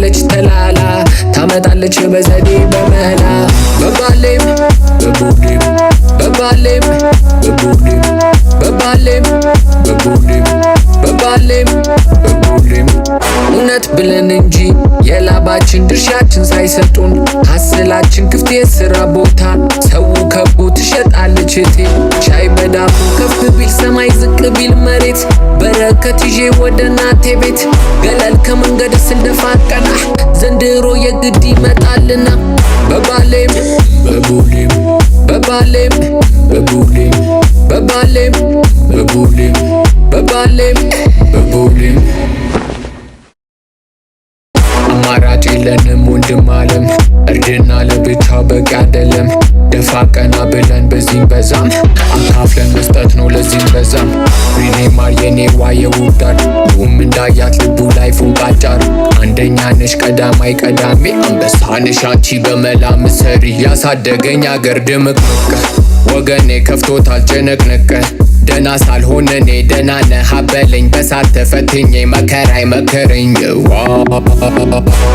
አይደለች ተላላ ታመጣለች በዘዴ በመላ በባሌም በቡሌም በባሌም በቡሌም በባሌም በቡሌም በባሌም በቡሌም እውነት ብለን እንጂ የላባችን ድርሻችን ሳይሰጡን ሀስላችን ክፍት የስራ ቦታ ሰው ከቦ ትሸጣለች እቴ ሻይ በዳቦ ከፍ ቢል ሰማይ ዝቅ ቢል መሬት በረከት ይዤ ወደ እናቴ ቤት ገለል ከመንገድ ስልደፋ ቀና ዘንድሮ የግድ ይመጣልና በባሌም በቡሌም በባሌም በቡሌም በባሌም በቡሌም በባሌም በቡሌም አማራጭ የለንም ወንድም አለም እርድና ለብቻ በቂ አይደለም ደፋ ቀና ብለን በዚህም በዛም አካፍለን መስጠት ነው ለዚህም በዛም ሪኔ ማር የኔ ዋየውዳር ሁም እንዳያት ልቡ ላይ ፉንቃጫር አንደኛ ነሽ ቀዳማይ ቀዳሜ አንበሳ ነሽ አንቺ በመላ ምሰሪ ያሳደገኝ አገር ድምቅምቅ ወገኔ ከፍቶታል ጭንቅንቅ ደና ሳልሆን እኔ ደና ነህ አበለኝ በሳት ተፈትኜ መከራይ መከረኝ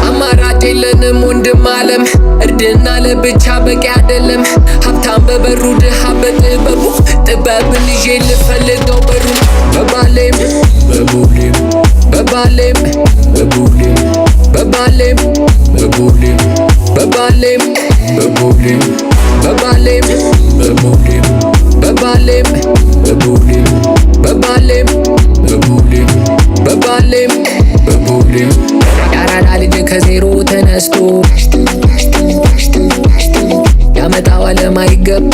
አማራጭ የለንም ወንድም አለም እርድና ለብቻ በቂ አይደለም ሀብታም በበሩ ድሃ በጥበቡ ጥበብን ይዤ ልፈልገው በሩ በባሌም በቡሌም በባሌም በቡሌም በባሌም በቡሌም በባሌም በቡሌም በባሌም በቡሌም በባሌም በቡሌም በባሌም በቡሌም በባሌም በቡሌም ያራዳ ልጅ ከዜሮ ተነስቶ ያመጣው ለማይገባ